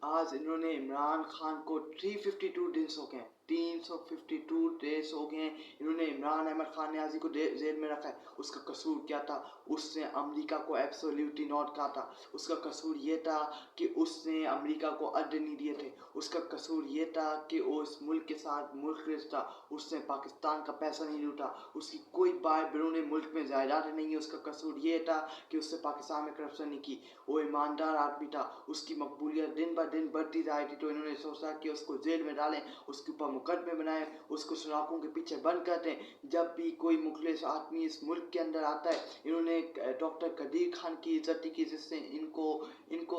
आज इन्होंने इमरान खान को 352 डेज हो गए, 352 डेज हो गए इन्होंने इमरान अहमद खान नियाजी को जेल में रखा है। उसका कसूर क्या था? उसने अमेरिका को एब्सोल्युटली नॉट कहा था। उसका कसूर ये था कि उसने अमेरिका को अड्डे नहीं दिए थे। उसका कसूर ये था कि उस मुल्क के साथ मुल्क रिश्ता, उसने पाकिस्तान का पैसा नहीं लूटा, उसकी कोई बात बैरून मुल्क में जायदाद नहीं है। उसका कसूर ये था कि उसने पाकिस्तान में करप्शन नहीं की। वो ईमानदार आदमी था, उसकी मकबूलियत दिन ब दिन बढ़ती जा रही थी। तो इन्होंने सोचा कि उसको जेल में डालें, उसके ऊपर मुकदमे बनाएं, उसको सुराखों के पीछे बंद कर दें। जब भी कोई मुखलिस आदमी इस मुल्क के अंदर आता है, इन्होंने डॉक्टर कदीर खान की इज्जत की, जिससे इनको इनको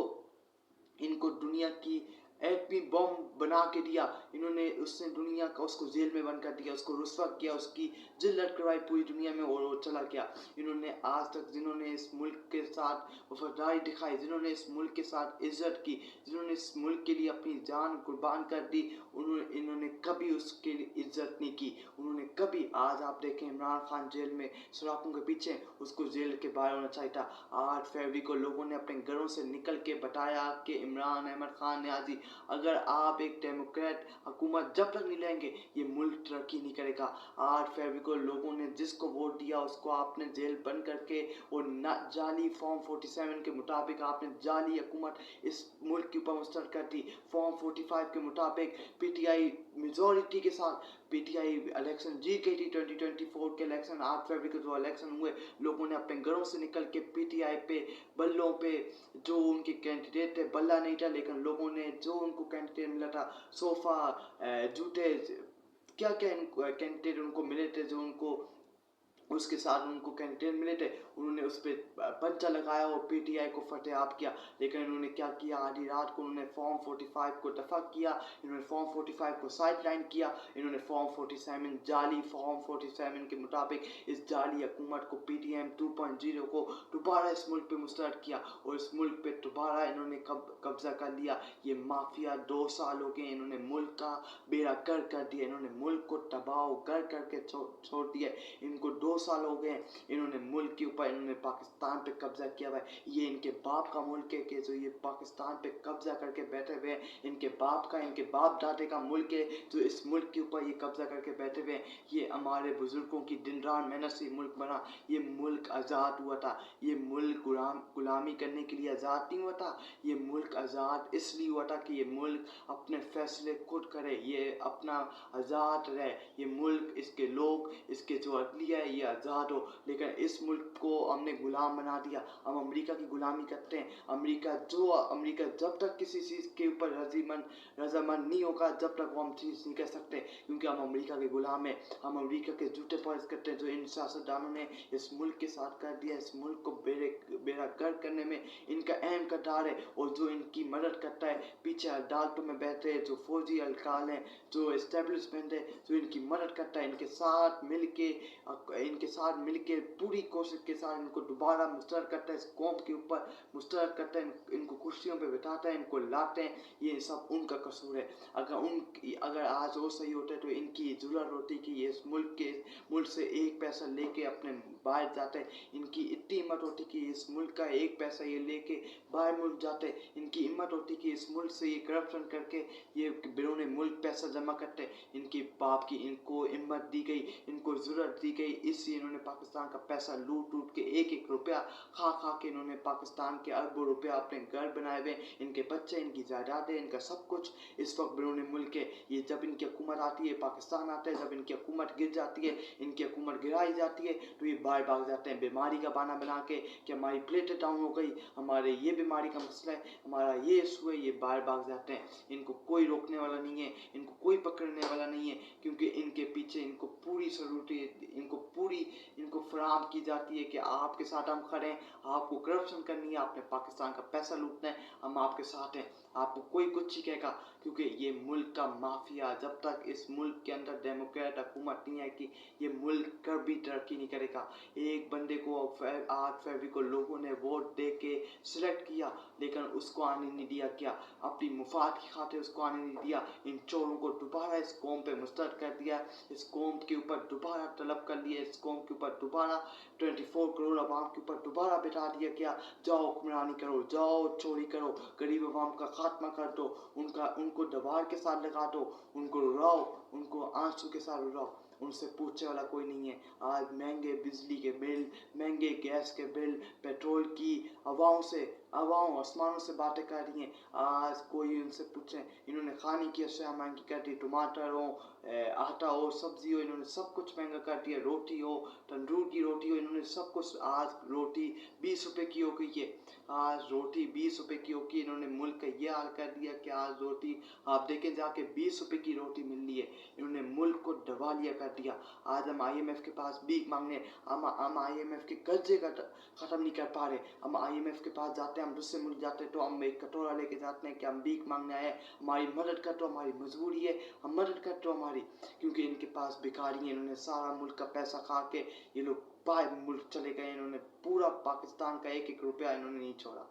इनको दुनिया की एटमी बम बना के दिया। इन्होंने उसने दुनिया का उसको जेल में बंद कर दिया, उसको रुस्वा किया, उसकी जिल्लत करवाई पूरी दुनिया में और वो चला गया। इन्होंने आज तक जिन्होंने इस मुल्क के साथ वफादारी दिखाई, जिन्होंने इस मुल्क के साथ इज्जत की, जिन्होंने इस मुल्क के लिए अपनी जान कुर्बान कर दी, इन्होंने कभी उसके लिए इज्जत नहीं की। उन्होंने कभी, आज आप देखें इमरान खान जेल में सुराखों के पीछे, उसको जेल के बाहर होना चाहिए था। 8 फरवरी को लोगों ने अपने घरों से निकल के बताया कि इमरान अहमद खान नियाजी, अगर आप एक डेमोक्रेट हुकूमत जब तक नहीं लेंगे ये मुल्क तरक्की नहीं करेगा। 8 फरवरी को लोगों ने जिसको वोट दिया उसको आपने जेल बंद करके और जाली फॉर्म 47 के मुताबिक आपने जाली हुकूमत इस मुल्क के ऊपर मुस्तरद कर दी। फॉर्म 45 के मुताबिक पीटीआई मेजॉरिटी के साथ पीटीआई इलेक्शन जीत गई थी। 2024 के इलेक्शन 8 फरवरी को जो इलेक्शन हुए, लोगों ने अपने घरों से निकल के पीटीआई पे बल्लों पे जो उनके कैंडिडेट थे, बल्ला नहीं था लेकिन लोगों ने जो उनको कैंडिडेट मिला था, सोफा, जूते, क्या क्या कैंडिडेट उनको मिले थे, जो उनको उसके साथ उनको कैंडिडेट मिले थे, उन्होंने उस पर पंचा लगाया और पीटीआई को फतेहाब किया। लेकिन इन्होंने क्या किया, आधी रात को उन्होंने फॉर्म 45 को दफा किया, इन्होंने फॉर्म 45 को साइड लाइन किया। इन्होंने फॉर्म 47 जाली फॉर्म 47 के मुताबिक इस जाली हुकूमत को पीटीएम 2.0 को दोबारा इस मुल्क पे मुस्तरद किया और इस मुल्क पे दोबारा इन्होंने कब्जा कर लिया। ये माफिया 2 साल हो गए, इन्होंने मुल्क का बेड़ा गर्क कर दिया, इन्होंने मुल्क को तबाह गर्क करके छोड़ दिया। इनको 2 साल हो गए, इन्होंने मुल्क के ऊपर, इन्होंने पाकिस्तान पे कब्जा किया हुआ है। ये इनके बाप का मुल्क है कि जो ये पाकिस्तान पे कब्जा करके बैठे हुए हैं। इनके बाप का, इनके बाप दादे का मुल्क है जो इस मुल्क के ऊपर ये कब्जा करके बैठे हुए हैं। ये हमारे बुजुर्गों की दिन रात मेहनत से मुल्क बना। ये मुल्क आज़ाद हुआ था। ये मुल्क गुलामी करने के लिए आज़ाद नहीं हुआ था। ये मुल्क आज़ाद इसलिए हुआ था कि ये मुल्क अपने फैसले खुद करे, ये अपना आज़ाद रहे। ये मुल्क, इसके लोग, इसके जो अदलिया है ये आज़ाद हो। लेकिन इस मुल्क को हमने गुलाम बना दिया। हम अमेरिका की गुलामी करते हैं। अमेरिका जब तक किसी चीज़ के ऊपर रजामंद नहीं होगा, जब तक वो हम चीज़ नहीं कर सकते, क्योंकि हम अमेरिका के गुलाम हैं। हम अमेरिका के जूते पॉलिश करते हैं जो इन सियासतदानों ने इस मुल्क के साथ कर दिया। इस मुल्क को बेड़ा गर्क करने में इनका अहम किरदार है। और जो इनकी मदद करता है पीछे अदालतों में बैठे जो फौजी अलकाल हैं, जो एस्टेब्लिशमेंट है, जो इनकी मदद करता है, इनके साथ मिलके पूरी कोशिश के साथ इनको दोबारा मुस्तरद करता है, इस कौम के ऊपर मुस्तरद करता है, इनको कुर्सियों पे बिठाता है, इनको लाते हैं। ये सब उनका कसूर है। अगर आज वो सही होते तो इनकी जरूरत होती कि ये इस मुल्क से एक पैसा लेके अपने बाहर जाते हैं। इनकी इतनी हिम्मत होती कि इस मुल्क का एक पैसा ये लेके बाहर मुल्क जाते। इनकी हिम्मत होती कि इस मुल्क से ये करप्शन करके ये बैरून मुल्क पैसा जमा करते। इनकी बाप की इनको हिम्मत दी गई, इनको ज़रूरत दी गई, इसलिए इन्होंने पाकिस्तान का पैसा लूट के एक एक रुपया खा के इन्होंने पाकिस्तान के अरबों रुपया अपने घर बनाए हुए। इनके बच्चे, इनकी जायदादें, इनका सब कुछ इस वक्त बैरून मुल्क है। ये जब इनकी हुकूमत आती है, पाकिस्तान आता है, जब इनकी हुकूमत गिर जाती है, इनकी हुकूमत गिराई जाती है, तो ये बाहर भाग जाते हैं बीमारी का बहाना बना के कि हमारी प्लेटें डाउन हो गई, हमारे ये बीमारी का मसला है, हमारा ये इशू है। ये बाहर भाग जाते हैं। इनको कोई रोकने वाला नहीं है, इनको कोई पकड़ने वाला नहीं है, क्योंकि इनके पीछे इनको पूरी सहूलतें इनको फराहम की जाती है कि आपके साथ हम खड़े हैं। आपको करप्शन करनी है, आपने पाकिस्तान का पैसा लूटना है, हम आपके साथ हैं। आपको कोई कुछ नहीं कहेगा, क्योंकि ये मुल्क का माफिया, जब तक इस मुल्क के अंदर डेमोक्रेट हुकूमत नहीं है कि ये मुल्क कभी तरक्की नहीं करेगा। एक बंदे को 8 फरवरी को लोगों ने वोट दे के सिलेक्ट किया, लेकिन उसको आने नहीं दिया। क्या अपनी मुफाद की खातिर उसको आने नहीं दिया। इन चोरों को दोबारा इस कौम पे मुस्तरद कर दिया, इस कौम के ऊपर दोबारा तलब कर लिया, इस कौम के ऊपर दोबारा 24 करोड़ अवाम के ऊपर दोबारा बिठा दिया। क्या जाओ हुक्मरानी करो, जाओ चोरी करो, गरीब अवाम का खात्मा कर दो, उनको दबार के साथ लगा दो, उनको रुलाओ, उनको आंसू के साथ रुलाओ, उनसे पूछने वाला कोई नहीं है। आज महंगे बिजली के बिल, महंगे गैस के बिल, पेट्रोल की अवाम आसमानों से बातें कर रही हैं। आज कोई उनसे पूछे, इन्होंने खाने की अशिया महंगी कर दी, टमाटर हो, आटा हो, सब्जी हो, इन्होंने सब कुछ महंगा कर दिया। रोटी हो, तंदूर की रोटी हो, इन्होंने सब कुछ। आज रोटी 20 रुपए की हो गई है, आज रोटी 20 रुपए की होगी। इन्होंने मुल्क का ये हाल कर दिया कि आज रोटी आप देखें जाके 20 रुपए की रोटी मिल रही है। इन्होंने मुल्क को दिवालिया कर दिया। आज हम IMF के पास भीख मांगने, हम IMF के कर्जे का ख़त्म नहीं कर पा रहे। हम IMF के पास जाते हैं, हम दूसरे मुल्क जाते हैं तो हम एक कटोरा लेके जाते हैं कि हम भीख मांगने आए, हमारी मदद कर दो, हमारी मजबूरी है, हम मदद कर दो हमारी। क्योंकि इनके पास भिखारी हैं, इन्होंने सारा मुल्क का पैसा खा के ये लोग बाहर मुल्क चले गए। इन्होंने पूरा पाकिस्तान का एक एक रुपया इन्होंने नहीं छोड़ा।